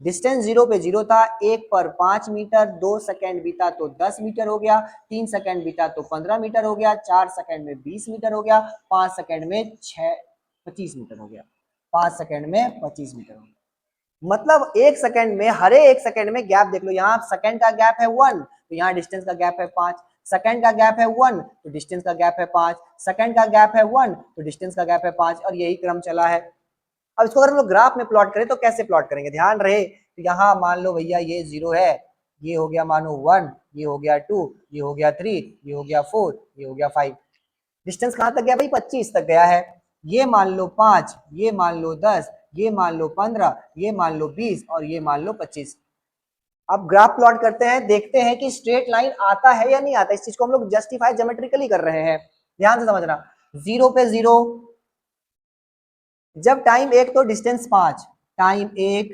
डिस्टेंस 0 पे 0 था, 1 पर 5 मीटर, 2 सेकंड बीता तो 10 मीटर हो गया, 3 सेकंड बीता तो 15 मीटर हो गया, 4 सेकंड में 20 मीटर हो गया, 5 सेकंड में 25 मीटर हो गया, 5 सेकंड में 25 मीटर हो गया। मतलब एक सेकंड में, हरे एक सेकंड में गैप देख लो, यहाँ सेकंड का गैप है 1 तो यहाँ डिस्टेंस का गैप है 5, सेकंड का गैप है 1 तो डिस्टेंस का गैप है 5, सेकंड का गैप है 1 तो डिस्टेंस का गैप है 5, और यही क्रम चला है। अब इसको अगर हम लोग ग्राफ में प्लॉट करें तो कैसे प्लॉट करेंगे? ध्यान रहे, तो यहाँ मान लो भैया ये 0 है, ये हो गया मानो 1, ये हो गया 2, ये हो गया 3, ये हो गया 4, ये हो गया 5। डिस्टेंस कहाँ तक गया भाई? 25 तक गया है। ये मान लो 5, ये मान लो 10, ये मान लो 15, ये मान लो 20 और ये मान लो 25। अब ग्राफ प्लॉट करते हैं, देखते हैं कि स्ट्रेट लाइन आता है या नहीं आता। इस चीज को हम लोग जस्टिफाई ज्योमेट्रिकली कर रहे हैं, ध्यान से समझना। 0 पे 0, जब टाइम 1 तो डिस्टेंस 5, टाइम 1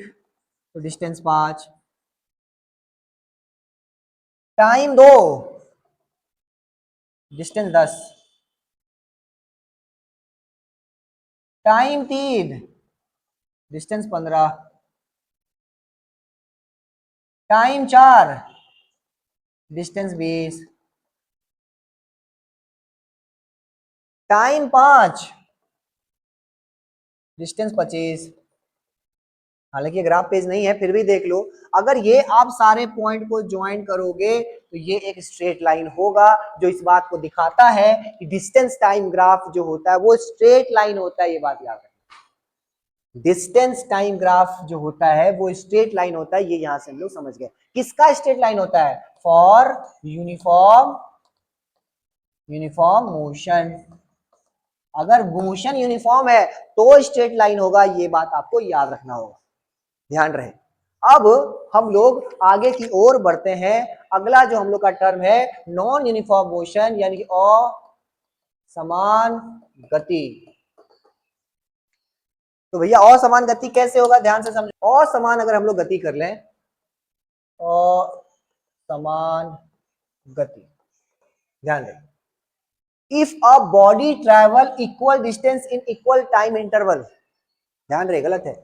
तो distance 5, time 2 distance 10, time 3 distance 15, time 4 distance 20, time 5 distance 25। हालांकि ग्राफ पेज नहीं है, फिर भी देख लो, अगर ये आप सारे पॉइंट को ज्वाइन करोगे तो ये एक स्ट्रेट लाइन होगा, जो इस बात को दिखाता है कि डिस्टेंस टाइम ग्राफ जो होता है वो स्ट्रेट लाइन होता है। ये बात याद रखना, डिस्टेंस टाइम ग्राफ जो होता है वो स्ट्रेट लाइन होता है। ये यहां से हम लोग समझ गए। किसका स्ट्रेट लाइन होता है? For uniform motion. अगर मोशन यूनिफॉर्म है तो स्ट्रेट लाइन होगा, ये बात आपको याद रखना होगा, ध्यान रहे। अब हम लोग आगे की ओर बढ़ते हैं। अगला जो हम लोग का टर्म है नॉन यूनिफॉर्म मोशन, यानी कि असमान गति। तो भैया असमान गति कैसे होगा, ध्यान से समझो। असमान अगर हम लोग गति कर लें, असमान गति, ध्यान रहे। If a body travel equal distance in equal time interval, ध्यान रहे, गलत है।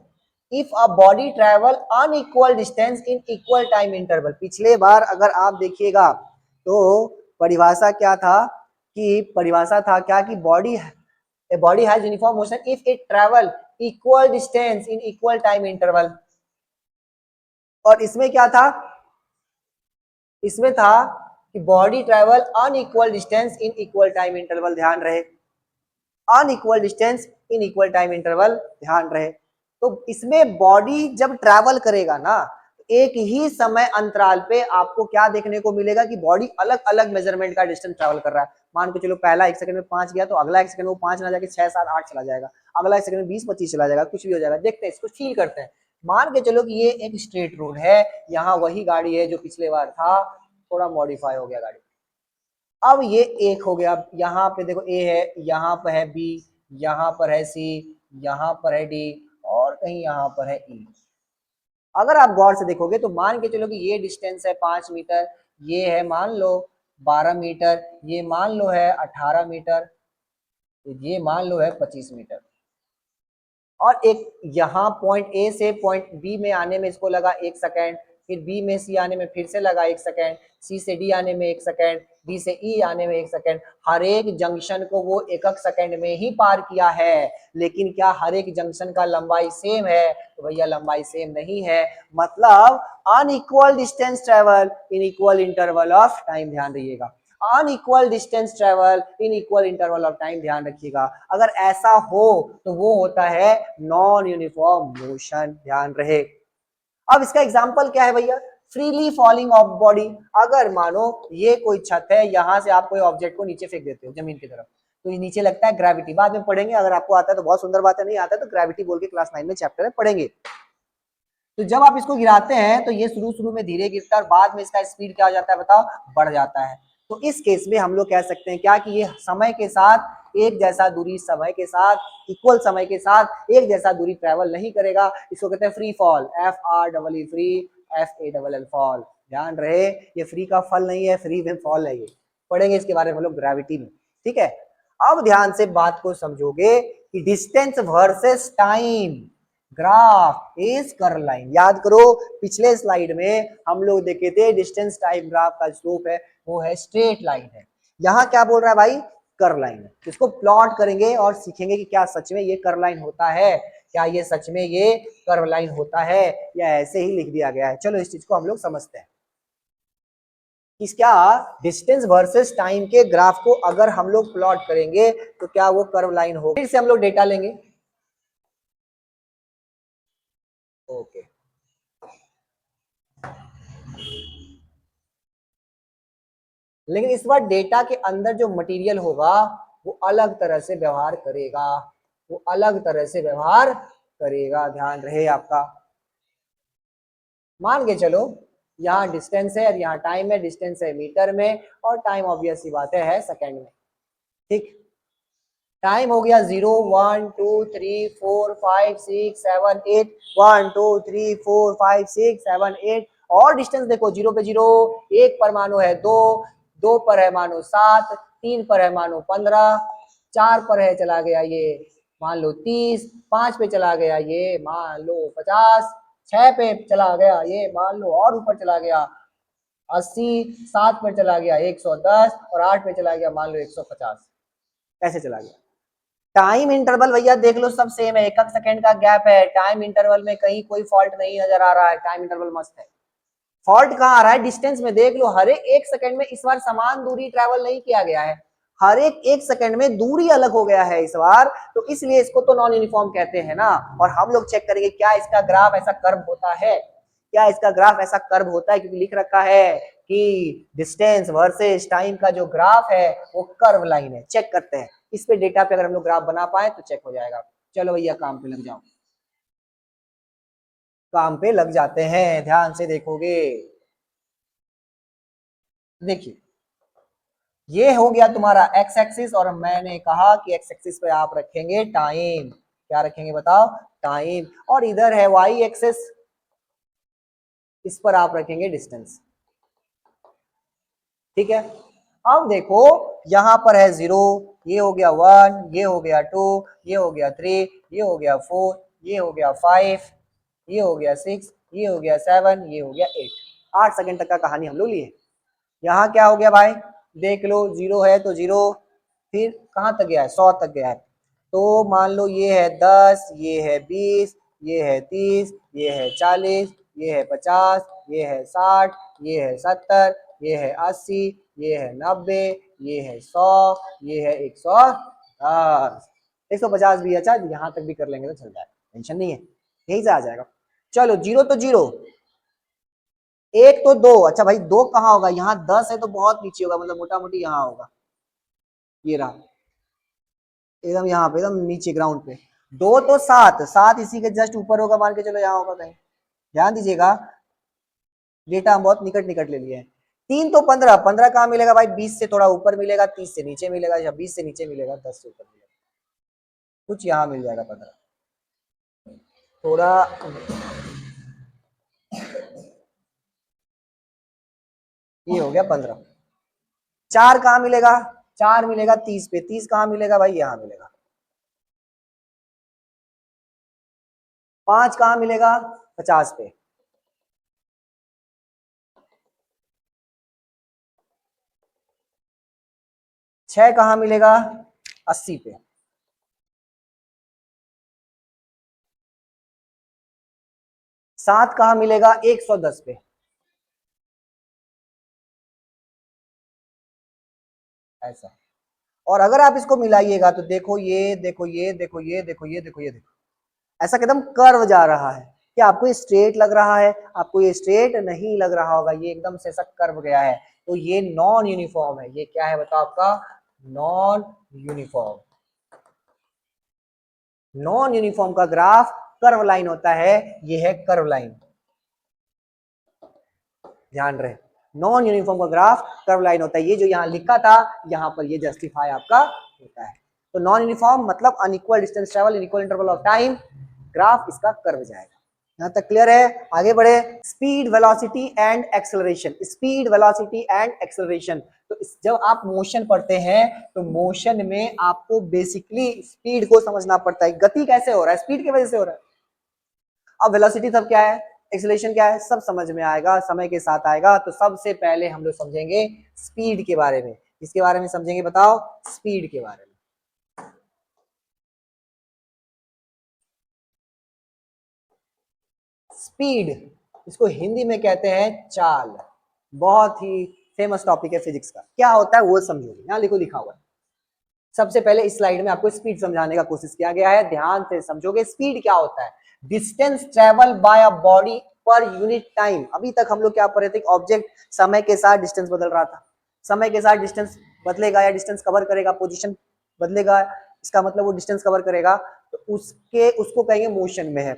If a body travel unequal distance in equal time interval. पिछले बार अगर आप देखिएगा तो परिभाषा क्या था, कि परिभाषा था क्या कि body has uniform motion if it travel equal distance in equal time interval. और इसमें क्या था? इसमें था कि body travel unequal distance in equal time interval, ध्यान रहे। Unequal distance in equal time interval, ध्यान रहे। तो इसमें बॉडी जब ट्रैवल करेगा ना, एक ही समय अंतराल पे आपको क्या देखने को मिलेगा कि बॉडी अलग अलग मेजरमेंट का डिस्टेंस ट्रैवल कर रहा है। मान के चलो पहला 1 सेकंड में 5 गया, तो अगला 1 सेकंड में वो 5 ना जाके 6 7 8 चला जाएगा, अगला 1 सेकंड में 20 25 चला जाएगा, कुछ भी हो जाएगा। देखते हैं, इसको फील करते हैं। मान के चलो कि ये एक स्ट्रेट रोड है, यहाँ वही गाड़ी है जो पिछले बार था, थोड़ा मॉडिफाई हो गया गाड़ी। अब ये एक हो गया, यहाँ पे देखो ए है, यहाँ पर है बी, यहाँ पर है सी, यहाँ पर है डी, और कहीं यहाँ पर है ई। अगर आप गौर से देखोगे तो मान के चलो कि ये डिस्टेंस है 5 मीटर, ये है मान लो 12 मीटर, ये मान लो है 18 मीटर, ये मान लो है 25 मीटर। और एक यहाँ पॉइंट ए से पॉइंट बी में आने में इसको लगा 1 सेकेंड, फिर बी में सी आने में फिर से लगा 1 सेकेंड, सी से डी आने में 1 सेकेंड, डी से ई आने में 1 सेकेंड। हर एक जंक्शन को वो 1 सेकेंड में ही पार किया है। लेकिन क्या हर एक जंक्शन का लंबाई सेम है? तो भैया लंबाई सेम नहीं है। मतलब unequal distance travel in equal interval of time, ध्यान रखिएगा। Unequal distance travel in equal interval of time, ध्यान रखिएगा। अगर ऐसा हो तो वो होता है नॉन यूनिफॉर्म मोशन, ध्यान रहे। अब इसका एग्जांपल क्या है भैया? Freely falling of body. अगर मानो ये कोई छत है, यहां से आप कोई ऑब्जेक्ट को नीचे फेंक देते हो जमीन की तरफ, तो ये नीचे लगता है ग्रेविटी। बाद में पढ़ेंगे, अगर आपको आता है तो बहुत सुंदर बात है, नहीं आता है तो ग्रेविटी बोल के क्लास 9 में चैप्टर में पढ़ेंगे। तो जब आप इसको गिराते हैं तो ये शुरू शुरू में धीरे गिरता है और बाद में इसका स्पीड क्या हो जाता है बताओ? बढ़ जाता है। तो इस केस में हम लोग कह सकते हैं क्या कि ये समय के साथ एक जैसा दूरी, समय के साथ इक्वल समय के साथ एक जैसा दूरी ट्रेवल नहीं करेगा। इसको कहते हैं free fall, FREE free, FALL fall. ध्यान रहे, ये फ्री का फल नहीं है, फ्री में फॉल है। ये पढ़ेंगे इसके बारे में हम लोग ग्रेविटी में, ठीक है। अब ध्यान से बात को समझोगे कि distance versus time graph is curve line. याद करो पिछले स्लाइड में हम लोग देखे थे डिस्टेंस टाइम ग्राफ का स्लोप है वो है स्ट्रेट लाइन है। यहाँ क्या बोल रहा है भाई? कर्व लाइन है। इसको प्लॉट करेंगे और सीखेंगे कि क्या सच में ये कर्व लाइन होता है, क्या ये सच में ये कर्व लाइन होता है या ऐसे ही लिख दिया गया है। चलो इस चीज को हम लोग समझते हैं कि क्या डिस्टेंस वर्सेस टाइम के ग्राफ को अगर हम लोग प्लॉट करेंगे तो क्या वो कर्व लाइन होगा। फिर से हम लोग डेटा लेंगे, ओके। लेकिन इस बार डेटा के अंदर जो मटेरियल होगा वो अलग तरह से व्यवहार करेगा, वो अलग तरह से व्यवहार करेगा, ध्यान रहे आपका। मान के चलो यहाँ डिस्टेंस है और यहाँ टाइम है, डिस्टेंस है मीटर में और टाइम ऑब्वियस सी बात है सेकंड में। ठीक, टाइम हो गया 0 1 2 3 4 5 6 7 8 1 2 3 4 5 6 7 8 और डिस्टेंस देखो 0 पे 0, 1 पर मानो है 2, 2 पर है मानो 7, 3 पर है मानो 15, 4 पर है चला गया ये मान लो 30, 5 पे चला गया ये मान लो 50, 6 पे चला गया ये मान लो और ऊपर चला गया 80, 7 पे चला गया 110 और 8 पे चला गया मान लो 150। कैसे चला गया? टाइम इंटरवल भैया देख लो सब सेम है, 1 सेकंड का गैप है, टाइम इंटरवल में कहीं कोई फॉल्ट नहीं नजर आ रहा है, टाइम इंटरवल मस्त है। फॉल्ट कहाँ आ रहा है? डिस्टेंस में। देख लो हर एक सेकंड में इस बार समान दूरी ट्रेवल नहीं किया गया है, हर एक सेकंड में दूरी अलग हो गया है इस बार, तो इसलिए इसको तो नॉन यूनिफॉर्म कहते हैं ना। और हम लोग चेक करेंगे क्या इसका ग्राफ ऐसा कर्व होता है, क्या इसका ग्राफ ऐसा कर्व होता है, क्योंकि लिख रखा है कि डिस्टेंस वर्सेस टाइम का जो ग्राफ है वो कर्व लाइन है। चेक करते हैं इस पे डेटा पे, अगर हम लोग ग्राफ बना पाए तो चेक हो जाएगा। चलो भैया काम पे लग जाओ, काम पे लग जाते हैं, ध्यान से देखोगे। देखिए ये हो गया तुम्हारा एक्स एक्सिस और मैंने कहा कि एक्स एक्सिस पे आप रखेंगे टाइम। क्या रखेंगे बताओ? टाइम। और इधर है वाई एक्सिस, इस पर आप रखेंगे डिस्टेंस। ठीक है, अब देखो यहां पर है 0, ये हो गया 1, ये हो गया 2, ये हो गया 3, ये हो गया 4, ये हो गया 5, ये हो गया 6, ये हो गया 7, ये हो गया 8। 8 सेकंड तक का कहानी हम लोग लिए। यहाँ क्या हो गया भाई? देख लो 0 है तो 0, फिर कहाँ तक गया है? 100 तक गया है। तो मान लो ये है 10, ये है 20, ये है 30, ये है 40, ये है 50, ये है 60, ये है 70, ये है 80, ये है 90, ये है 100, ये है 110, 150 भी। अच्छा यहाँ तक भी कर लेंगे तो चल जाएगा, टेंशन नहीं है, यही से आ जाएगा। चलो 0 तो 0, 1 तो 2। अच्छा भाई 2 कहाँ होगा? यहाँ 10 है तो बहुत नीचे होगा, मतलब मोटा मोटी यहाँ होगा, ये रहा एकदम यहाँ पे, एकदम नीचे ग्राउंड पे। 2 तो 7, 7 इसी के जस्ट ऊपर होगा, मान के चलो यहाँ होगा कहीं। ध्यान दीजिएगा, डेटा हम बहुत निकट निकट ले लिए हैं। 3 तो 15, 15 कहाँ मिलेगा भाई? 20 से थोड़ा ऊपर मिलेगा, 30 से नीचे मिलेगा, या 20 से नीचे मिलेगा, 10 से ऊपर मिलेगा, कुछ यहाँ मिल जाएगा 15। थोड़ा ये हो गया 15। 4 कहाँ मिलेगा? 4 मिलेगा 30 पे, 30 कहाँ मिलेगा भाई? यहाँ मिलेगा। 5 कहाँ मिलेगा? 50 पे। 6 कहाँ मिलेगा? 80 पे। 7 कहाँ मिलेगा? 110 पे। ऐसा। और अगर आप इसको मिलाइएगा तो देखो ये देखो ये देखो ये देखो ये देखो ये देखो, ऐसा एकदम कर्व जा रहा है। क्या आपको ये स्ट्रेट लग रहा है? आपको ये स्ट्रेट नहीं लग रहा होगा, ये एकदम से ऐसा कर्व गया है, तो ये नॉन यूनिफॉर्म है। ये क्या है बताओ? आपका नॉन यूनिफॉर्म। नॉन यूनिफॉर्म का ग्राफ कर्व लाइन होता है, ये है कर्व लाइन, ध्यान रहे। नॉन यूनिफॉर्म का ग्राफ कर्व लाइन होता है, ये जो यहाँ लिखा था यहाँ पर ये जस्टिफाई आपका होता है। तो नॉन यूनिफॉर्म मतलब unequal distance travel in equal interval of time, graph इसका कर्व जाएगा। यहाँ तक क्लियर है? आगे बढ़े। Speed velocity and acceleration. Speed velocity and acceleration, तो जब आप मोशन पढ़ते हैं तो मोशन में आपको बेसिकली स्पीड को समझना पड़ता है, गति कैसे हो रहा है, स्पीड की वजह से हो रहा है। अब वेलोसिटी सब क्या है, एक्सेलरेशन क्या है, सब समझ में आएगा, समय के साथ आएगा। तो सबसे पहले हम लोग समझेंगे स्पीड के बारे में। इसके बारे में समझेंगे, बताओ स्पीड के बारे में। स्पीड, इसको हिंदी में कहते हैं चाल। बहुत ही फेमस टॉपिक है फिजिक्स का। क्या होता है वो समझोगे, यहाँ लिखो, लिखा हुआ है। सबसे पहले इस स्लाइड में आपको स्पीड समझाने का कोशिश किया गया है, ध्यान से समझोगे। स्पीड क्या होता है? Distance travel bye a body पर यूनिट टाइम। अभी तक हम लोग क्या पढ़ रहे थे? ऑब्जेक्ट समय के साथ डिस्टेंस बदल रहा था, समय के साथ डिस्टेंस बदलेगा या डिस्टेंस कवर करेगा, पोजीशन बदलेगा, इसका मतलब वो डिस्टेंस कवर करेगा, तो उसको कहेंगे मोशन में है।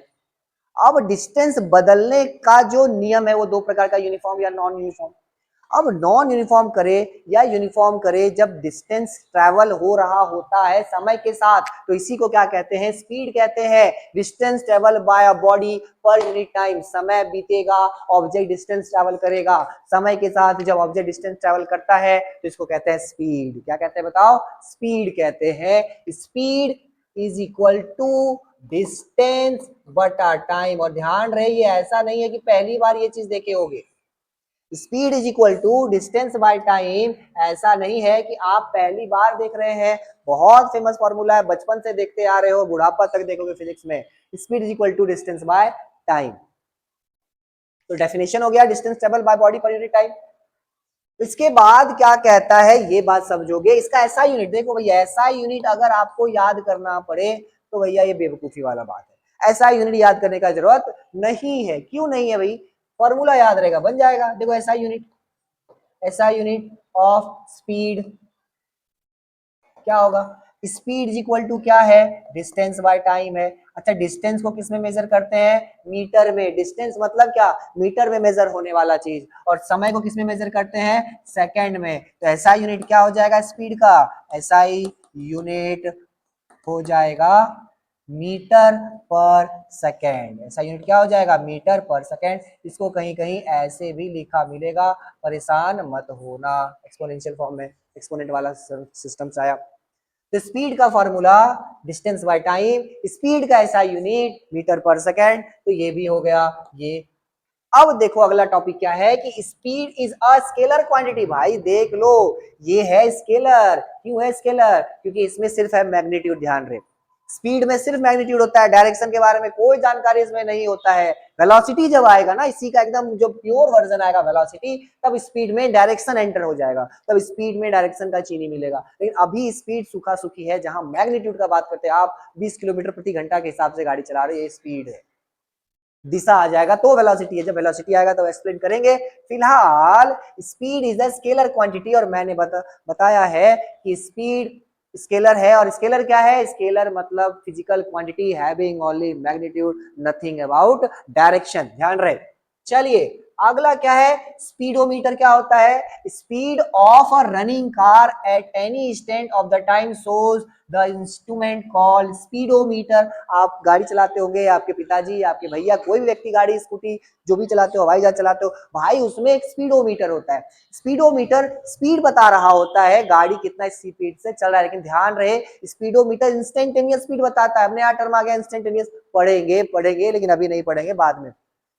अब डिस्टेंस बदलने का जो नियम है वो दो प्रकार का, यूनिफॉर्म या नॉन यूनिफॉर्म। अब नॉन यूनिफॉर्म करे या यूनिफॉर्म करे, जब डिस्टेंस ट्रैवल हो रहा होता है समय के साथ, तो इसी को क्या कहते हैं, स्पीड कहते हैं। Distance travel by a body पर यूनिट टाइम, समय बीतेगा, ऑब्जेक्ट डिस्टेंस ट्रैवल करेगा समय के साथ। जब ऑब्जेक्ट डिस्टेंस ट्रैवल करता है तो इसको कहते हैं स्पीड। क्या कहते हैं बताओ, स्पीड कहते हैं। Speed is equal to distance बटा टाइम। और ध्यान रहे ये ऐसा नहीं है कि पहली बार ये चीज देखे होगे, speed is equal to distance by time ऐसा नहीं है कि आप पहली बार देख रहे हैं। बहुत फेमस फॉर्मूला है, बचपन से देखते आ रहे हो, बुढ़ापा तक देखोगे फिजिक्स में। Speed is equal to distance by time. तो डेफिनेशन हो गया डिस्टेंस ट्रेवल बाय बॉडी पर यूनिट टाइम। इसके बाद क्या कहता है ये बात समझोगे, इसका ऐसा यूनिट देखो भैया, ऐसा यूनिट अगर आपको याद करना पड़े तो भैया ये बेवकूफी वाला बात है। ऐसा यूनिट याद करने का जरूरत नहीं है। क्यों नहीं है भाई, फॉर्मूला याद रहेगा, बन जाएगा। देखो ऐसा यूनिट ऑफ स्पीड क्या होगा, स्पीड इज इक्वल टू क्या है, डिस्टेंस बाय टाइम है। अच्छा डिस्टेंस को किस में मेजर करते हैं, मीटर में। डिस्टेंस मतलब क्या, मीटर में मेजर होने वाला चीज। और समय को किस में मेजर करते हैं, सेकंड में। तो ऐसा यूनिट क्या हो जाएगा स्पीड का, ऐसा यूनिट हो जाएगा मीटर पर सेकेंड। ऐसा यूनिट क्या हो जाएगा, मीटर पर सेकेंड। इसको कहीं कहीं ऐसे भी लिखा मिलेगा, परेशान मत होना, एक्सपोनेंशियल फॉर्म में एक्सपोनेंट वाला सिस्टम से आया। तो स्पीड का formula distance by time, speed का ऐसा यूनिट मीटर पर सेकेंड। तो ये भी हो गया ये। अब देखो अगला टॉपिक क्या है कि speed is a scalar quantity. भाई देख लो ये है स्केलर। क्यों है स्केलर, क्योंकि इसमें सिर्फ है मैग्नीट्यूड। ध्यान रहे स्पीड में सिर्फ मैग्नीट्यूड होता है, डायरेक्शन के बारे में कोई जानकारी इसमें नहीं होता है। वेलोसिटी जब आएगा ना, इसी का एकदम जो प्योर वर्जन आएगा वेलोसिटी, तब स्पीड में डायरेक्शन एंटर हो जाएगा, तब स्पीड में डायरेक्शन का चीनी मिलेगा। लेकिन अभी स्पीड सूखा सुखी है, जहां मैग्नीट्यूड का बात करते हैं आप 20 किलोमीटर प्रति घंटा के हिसाब से गाड़ी चला रहे हैं, स्पीड है। दिशा आ जाएगा तो वेलोसिटी है, जब वेलोसिटी आएगा तो एक्सप्लेन करेंगे। फिलहाल speed is a scalar quantity, और मैंने बताया है कि स्पीड स्केलर है। और स्केलर क्या है, स्केलर मतलब physical quantity having only magnitude, nothing about direction. ध्यान रहे। चलिए अगला क्या है, स्पीडोमीटर क्या होता है, speed of a running car at any instant of the time shows the instrument called speedometer. आप गाड़ी चलाते होंगे, आपके पिताजी, आपके भैया, कोई भी व्यक्ति गाड़ी स्कूटी जो भी चलाते हो, हवाई जहाज चलाते हो भाई, उसमें एक स्पीडोमीटर होता है। स्पीडोमीटर स्पीड बता रहा होता है, गाड़ी कितना स्पीड से चल रहा है। लेकिन ध्यान रहे स्पीडोमीटर इंस्टेंटेनियस स्पीड बताता है। अब नया टर्म आ गया इंस्टेंटेनियस, पढ़ेंगे लेकिन अभी नहीं पढ़ेंगे, बाद में।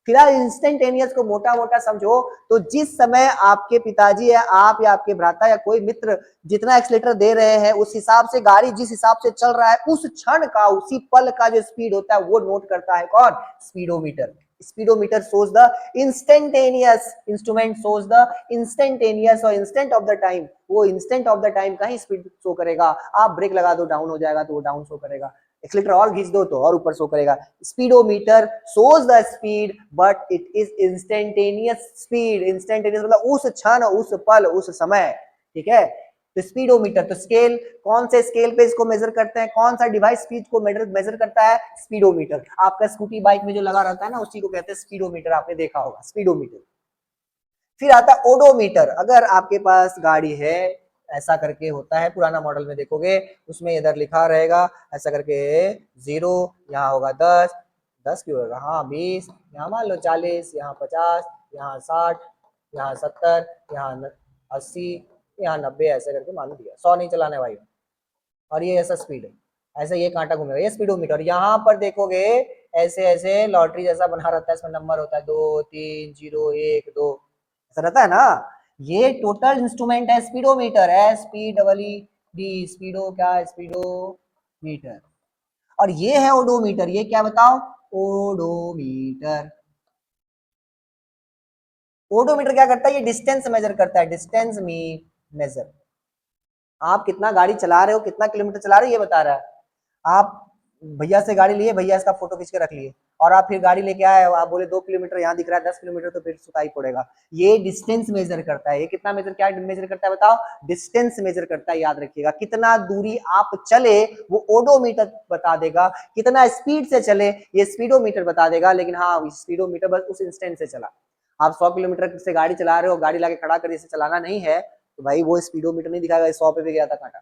फिलहाल इंस्टेंटेनियस को मोटा मोटा समझो तो जिस समय आपके पिताजी या आप या आपके भ्राता या कोई मित्र जितना एक्सीलरेटर दे रहे हैं, उस हिसाब से गाड़ी जिस हिसाब से चल रहा है, उस क्षण का, उसी पल का जो स्पीड होता है वो नोट करता है कौन, speedometer. Speedometer shows the instantaneous, instrument shows the instantaneous और instant of the time, वो instant of the time का ही स्पीड शो करेगा। आप ब्रेक लगा दो डाउन हो जाएगा तो वो डाउन शो करेगा, एक्सीलरेटर और खींच दो तो और ऊपर शो करेगा। Speedometer shows the speed but it is instantaneous speed, instantaneous मतलब उस क्षण, उस पल, उस समय। ठीक है, तो स्पीडोमीटर, तो स्केल, कौन से स्केल पे इसको मेजर करते हैं, कौन सा डिवाइस स्पीड को मेजर करता है, स्पीडोमीटर। आपका स्कूटी बाइक में जो लगा रहता है ना, उसी को कहते हैं स्पीडोमीटर, आपने देखा होगा स्पीडोमीटर। फिर आता है ओडोमीटर। अगर आपके पास गाड़ी है, ऐसा करके होता है पुराना मॉडल में देखोगे, उसमें इधर लिखा रहेगा ऐसा करके 0, यहाँ होगा 10, 10 क्यों होगा, हाँ 20, यहाँ मान लो 40, यहाँ 50, यहाँ 60, यहाँ 70, यहाँ 80, यहाँ 90, ऐसे करके मान दिया। 100 नहीं चलाने भाई। और ये ऐसा स्पीड है, ऐसे ये कांटा घूमेगा, ये स्पीडोमीटर। यहाँ पर देखोगे ऐसे ऐसे लॉटरी जैसा बना रहता है, इसमें नंबर होता है 2, 3, 0, 1, 2, ऐसा रहता है ना। ये टोटल इंस्ट्रूमेंट है स्पीडोमीटर, SPEED, स्पीडो क्या है, स्पीडोमीटर। और ये है ओडोमीटर, ये क्या बताओ, ओडोमीटर। ओडोमीटर क्या करता है, ये डिस्टेंस मेजर करता है, डिस्टेंस मेजर। आप कितना गाड़ी चला रहे हो, कितना किलोमीटर चला रहे हो, ये बता रहा है। आप भैया से गाड़ी लिए, भैया इसका फोटो खींच के रख लिए, और आप फिर गाड़ी लेके आए, आप बोले 2 किलोमीटर यहाँ दिख रहा है, 10 किलोमीटर, तो फिर सुताई पड़ेगा। ये डिस्टेंस मेजर करता है। ये कितना मेजर, क्या मेजर करता है बताओ? डिस्टेंस मेजर करता है, याद रखिएगा। कितना दूरी आप चले वो ओडोमीटर बता देगा, कितना स्पीड से चले ये स्पीडोमीटर बता देगा। लेकिन हाँ, स्पीडोमीटर बस उस इंस्टेंट से चला। आप 100 किलोमीटर से गाड़ी चला रहे हो, गाड़ी लाके खड़ा कर इसे चलाना नहीं है, तो भाई वो स्पीडोमीटर नहीं दिखाएगा 100 पे भी गया था कांटा,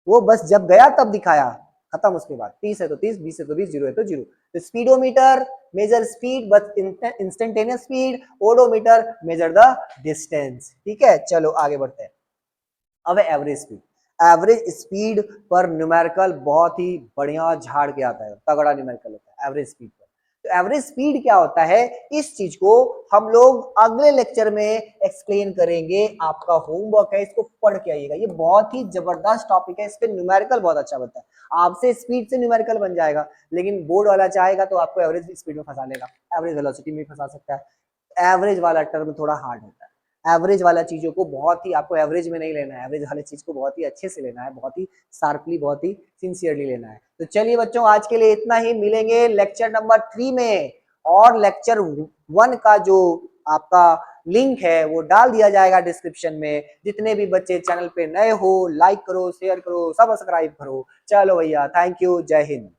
वो बस जब गया तब दिखाया, खत्म। उसके बाद 30 है तो 30, 20 है तो 20, 0 है तो 0। तो speedometer measure speed but instantaneous speed, odometer measure the distance. ठीक है, चलो आगे बढ़ते हैं। अब एवरेज स्पीड। एवरेज स्पीड पर न्यूमेरिकल बहुत ही बढ़िया झाड़ के आता है, तगड़ा न्यूमेरिकल होता है एवरेज स्पीड पर। तो एवरेज स्पीड क्या होता है, इस चीज को हम लोग अगले लेक्चर में एक्सप्लेन करेंगे। आपका होमवर्क है, इसको पढ़ के आइएगा। ये बहुत ही जबरदस्त टॉपिक है, इस पे न्यूमेरिकल बहुत अच्छा बनता है। आपसे स्पीड से न्यूमेरिकल बन जाएगा, लेकिन बोर्ड वाला चाहेगा तो आपको एवरेज स्पीड में फंसा लेगा, एवरेज वेलोसिटी में फंसा सकता है। एवरेज वाला टर्म थोड़ा हार्ड होता है। एवरेज वाला चीजों को बहुत ही, आपको एवरेज में नहीं लेना है, एवरेज वाले चीज को बहुत ही अच्छे से लेना है, बहुत ही शार्पली, बहुत ही सिंसियरली लेना है। तो चलिए बच्चों, आज के लिए इतना ही। मिलेंगे लेक्चर नंबर 3 में, और लेक्चर 1 का जो आपका लिंक है वो डाल दिया जाएगा डिस्क्रिप्शन में। जितने भी बच्चे चैनल पे नए हो, लाइक करो, शेयर करो, सब्सक्राइब करो। चलो भैया, थैंक यू, जय हिंद।